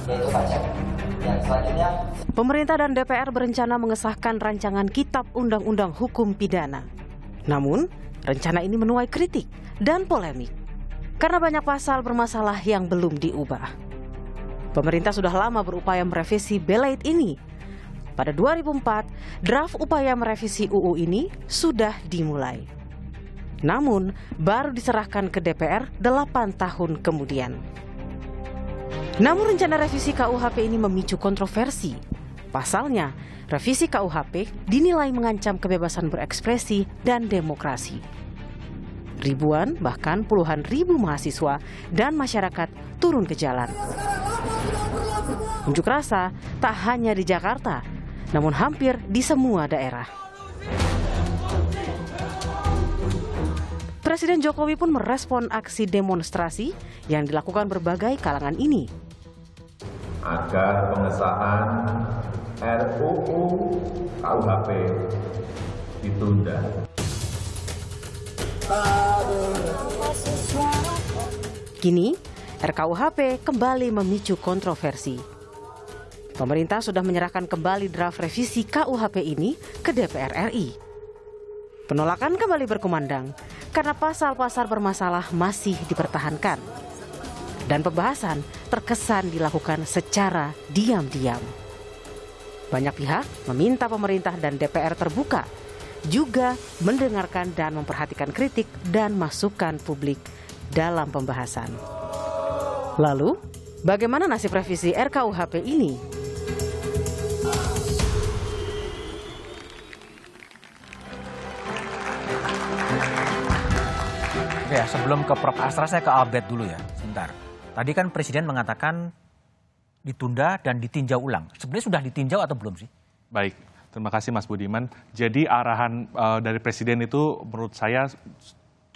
yaitu pajak. Yang selanjutnya, Pemerintah dan DPR berencana mengesahkan rancangan Kitab Undang-Undang Hukum Pidana. Namun, rencana ini menuai kritik dan polemik karena banyak pasal bermasalah yang belum diubah. Pemerintah sudah lama berupaya merevisi Belait ini. Pada 2004, draft upaya merevisi UU ini sudah dimulai. Namun, baru diserahkan ke DPR 8 tahun kemudian. Namun rencana revisi KUHP ini memicu kontroversi. Pasalnya, revisi KUHP dinilai mengancam kebebasan berekspresi dan demokrasi. Ribuan, bahkan puluhan ribu mahasiswa dan masyarakat turun ke jalan. Unjuk rasa tak hanya di Jakarta, namun hampir di semua daerah. Presiden Jokowi pun merespon aksi demonstrasi yang dilakukan berbagai kalangan ini. Agar pengesahan RUU KUHP ditunda. Kini, RKUHP kembali memicu kontroversi. Pemerintah sudah menyerahkan kembali draft revisi KUHP ini ke DPR RI. Penolakan kembali berkumandang karena pasal-pasal bermasalah masih dipertahankan. Dan pembahasan terkesan dilakukan secara diam-diam. Banyak pihak meminta pemerintah dan DPR terbuka, juga mendengarkan dan memperhatikan kritik dan masukan publik dalam pembahasan. Lalu, bagaimana nasib revisi RKUHP ini? Ya, sebelum ke Prof. Asra, saya ke Albert dulu ya, sebentar. Tadi kan Presiden mengatakan ditunda dan ditinjau ulang. Sebenarnya sudah ditinjau atau belum sih? Baik, terima kasih Mas Budiman. Jadi arahan dari Presiden itu menurut saya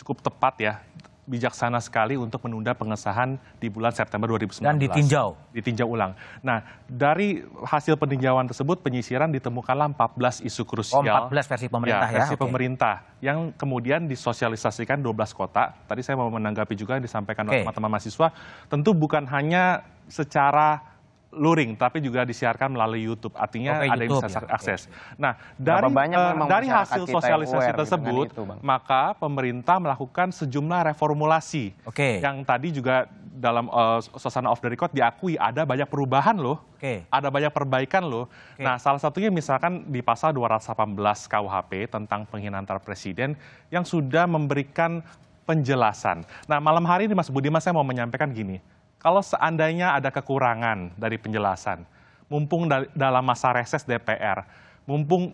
cukup tepat ya, bijaksana sekali untuk menunda pengesahan di bulan September 2019. Dan ditinjau? Ditinjau ulang. Nah, dari hasil peninjauan tersebut penyisiran ditemukanlah 14 isu krusial. Oh, 14 versi pemerintah ya? Versi pemerintah yang kemudian disosialisasikan 12 kota. Tadi saya mau menanggapi juga yang disampaikan oleh teman-teman mahasiswa. Tentu bukan hanya secara luring, tapi juga disiarkan melalui YouTube. Artinya ada yang bisa akses. Nah, dari hasil sosialisasi tersebut, maka pemerintah melakukan sejumlah reformulasi. Yang tadi juga dalam suasana off the record diakui ada banyak perubahan loh. Ada banyak perbaikan loh. Nah, salah satunya misalkan di pasal 218 KUHP tentang penghinaan antar presiden yang sudah memberikan penjelasan. Nah, malam hari ini Mas Budiman saya mau menyampaikan gini. Kalau seandainya ada kekurangan dari penjelasan, mumpung dalam masa reses DPR, mumpung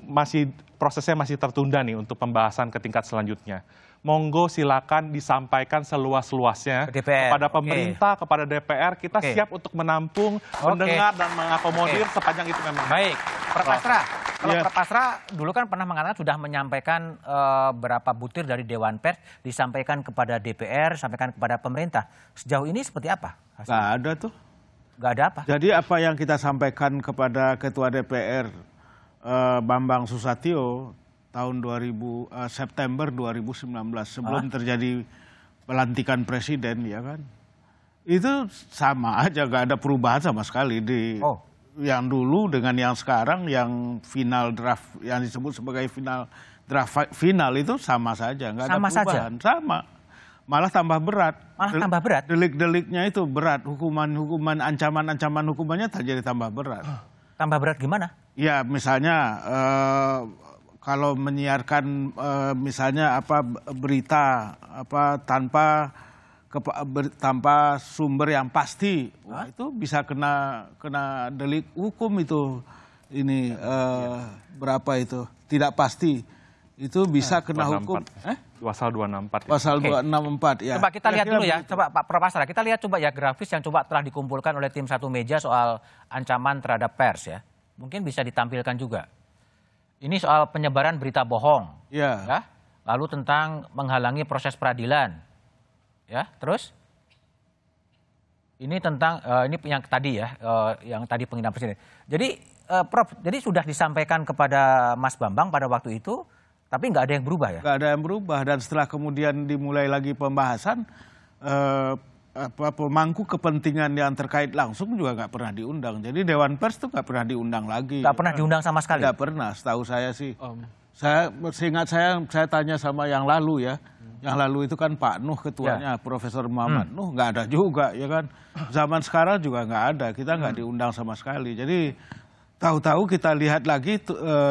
prosesnya masih tertunda nih untuk pembahasan ke tingkat selanjutnya, monggo silakan disampaikan seluas-luasnya kepada pemerintah, kepada DPR. Kita siap untuk menampung, mendengar dan mengakomodir sepanjang itu memang. Baik, Prof. Asra. Kalau Prof. Asra dulu kan pernah mengatakan sudah menyampaikan berapa butir dari Dewan Pers disampaikan kepada DPR, sampaikan kepada pemerintah. Sejauh ini seperti apa? Nggak ada tuh. Nggak ada apa? Jadi apa yang kita sampaikan kepada Ketua DPR Bambang Susatyo tahun September 2019 sebelum terjadi pelantikan presiden, ya kan? Itu sama aja, nggak ada perubahan sama sekali di yang dulu dengan yang sekarang, yang final draft yang disebut sebagai draft final itu sama saja, nggak ada perubahan. Sama. Malah tambah berat. Malah tambah berat? Delik-deliknya itu berat. Hukuman, ancaman hukumannya jadi tambah berat. Tambah berat gimana? Ya, misalnya kalau menyiarkan misalnya berita tanpa sumber yang pasti, itu bisa kena delik hukum itu. Ini berapa itu? Tidak pasti. Itu bisa kena hukum. Pasal 264. Pasal 264 ya. Coba kita lihat dulu ya, coba Pak Prof. Asra, kita lihat coba ya grafis yang coba telah dikumpulkan oleh tim Satu Meja soal ancaman terhadap pers ya. Mungkin bisa ditampilkan juga. Ini soal penyebaran berita bohong. Ya. Lalu tentang menghalangi proses peradilan. Ya, terus? Ini tentang ini yang tadi ya, yang tadi penghinaan presiden. Jadi Prof, jadi sudah disampaikan kepada Mas Bambang pada waktu itu, tapi nggak ada yang berubah ya? Nggak ada yang berubah, dan setelah kemudian dimulai lagi pembahasan, pemangku kepentingan yang terkait langsung juga nggak pernah diundang. Jadi Dewan Pers tuh nggak pernah diundang lagi. Nggak pernah diundang sama sekali? Nggak pernah, setahu saya sih. Seingat saya tanya sama yang lalu ya. Yang lalu itu kan Pak Nuh ketuanya, Profesor Muhammad Nuh nggak ada juga ya kan. Zaman sekarang juga nggak ada, kita nggak diundang sama sekali. Jadi tahu-tahu kita lihat lagi,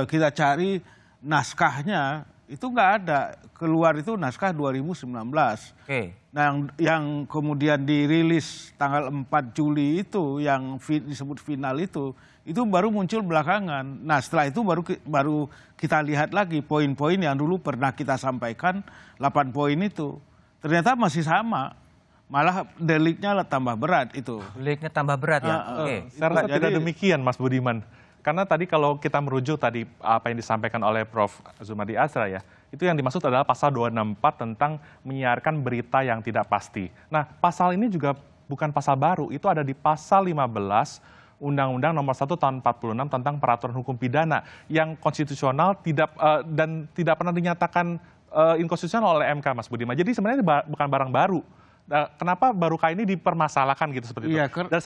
kita cari naskahnya, itu nggak ada. Keluar itu naskah 2019. Nah, yang kemudian dirilis tanggal 4 Juli itu, yang disebut final itu baru muncul belakangan. Nah, setelah itu baru kita lihat lagi poin-poin yang dulu pernah kita sampaikan, 8 poin itu. Ternyata masih sama. Malah deliknya tambah berat itu. Deliknya tambah berat ya? Saya rasa tidak demikian, Mas Budiman. Karena tadi kalau kita merujuk tadi apa yang disampaikan oleh Prof. Zumardi Azra ya, itu yang dimaksud adalah pasal 264 tentang menyiarkan berita yang tidak pasti. Nah, pasal ini juga bukan pasal baru, itu ada di pasal 15 Undang-Undang Nomor 1 Tahun 46 tentang Peraturan Hukum Pidana yang konstitusional dan tidak pernah dinyatakan inkonstitusional oleh MK, Mas Budiman. Jadi sebenarnya bukan barang baru. Nah, kenapa baru kali ini dipermasalahkan gitu seperti itu? Dan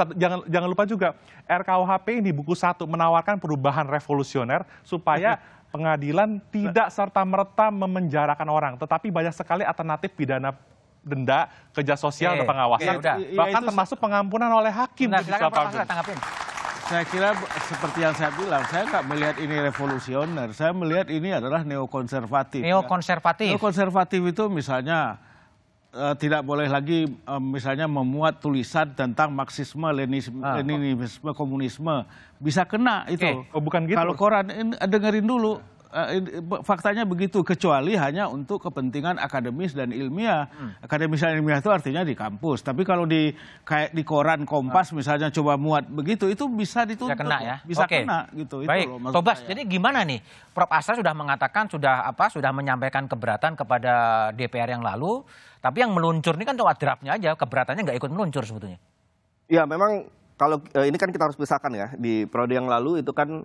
jangan lupa juga RKUHP ini buku 1 menawarkan perubahan revolusioner supaya pengadilan tidak serta-merta memenjarakan orang, tetapi banyak sekali alternatif pidana denda, kerja sosial, atau pengawasan, bahkan termasuk pengampunan oleh hakim. Nah, silakan Profesor tanggapin. Saya kira seperti yang saya bilang, saya nggak melihat ini revolusioner, saya melihat ini adalah neokonservatif. Neokonservatif. Neokonservatif itu misalnya tidak boleh lagi misalnya memuat tulisan tentang Marxisme, Leninisme, komunisme. Bisa kena itu. Oh, bukan gitu. Kalau koran, dengerin dulu. Faktanya begitu, kecuali hanya untuk kepentingan akademis dan ilmiah. Akademis dan ilmiah itu artinya di kampus. Tapi kalau kayak di koran Kompas misalnya coba muat begitu, itu bisa dituntut. Bisa kena ya? Bisa kena gitu. Baik, itu Tobas, jadi gimana nih? Prof. Asra sudah mengatakan, sudah menyampaikan keberatan kepada DPR yang lalu, tapi yang meluncur ini kan cuma draftnya aja, keberatannya nggak ikut meluncur sebetulnya. Ya memang kalau ini kan kita harus pisahkan ya, di periode yang lalu itu kan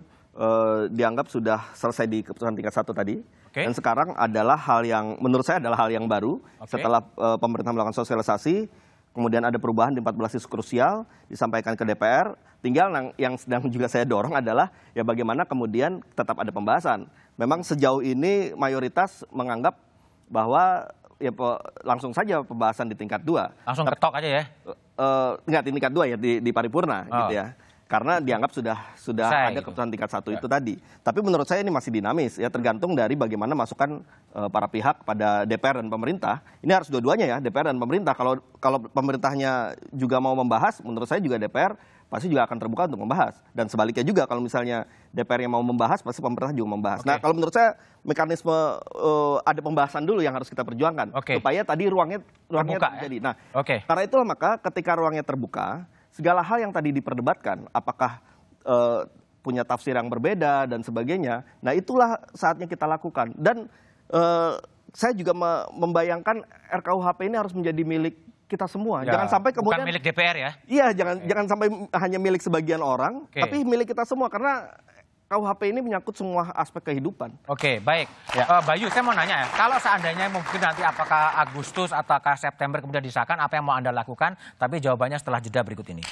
dianggap sudah selesai di keputusan tingkat 1 tadi. Dan sekarang adalah hal yang menurut saya adalah hal yang baru setelah pemerintah melakukan sosialisasi, kemudian ada perubahan di 14 isu krusial disampaikan ke DPR. Tinggal yang sedang juga saya dorong adalah ya bagaimana kemudian tetap ada pembahasan. Memang sejauh ini mayoritas menganggap bahwa ya langsung saja pembahasan di tingkat 2. Langsung ketok aja ya? Enggak, di tingkat 2 ya, di paripurna gitu ya. Karena dianggap sudah ada keputusan tingkat 1 itu tadi. Tapi menurut saya ini masih dinamis ya, tergantung dari bagaimana masukan para pihak pada DPR dan pemerintah. Ini harus dua-duanya ya, DPR dan pemerintah. Kalau pemerintahnya juga mau membahas, menurut saya juga DPR pasti juga akan terbuka untuk membahas. Dan sebaliknya juga kalau misalnya DPR yang mau membahas, pasti pemerintah juga membahas. Nah, kalau menurut saya mekanisme ada pembahasan dulu yang harus kita perjuangkan supaya tadi ruangnya terjadi. Nah, karena itulah maka ketika ruangnya terbuka, segala hal yang tadi diperdebatkan, apakah punya tafsir yang berbeda dan sebagainya, nah itulah saatnya kita lakukan. Dan saya juga membayangkan RKUHP ini harus menjadi milik kita semua. Ya, jangan sampai kemudian bukan milik DPR ya? Iya, jangan sampai hanya milik sebagian orang, tapi milik kita semua karena KUHP ini menyangkut semua aspek kehidupan. Oke, baik. Bayu, saya mau nanya ya, kalau seandainya mungkin nanti apakah Agustus ataukah September kemudian disahkan, apa yang mau Anda lakukan? Tapi jawabannya setelah jeda berikut ini.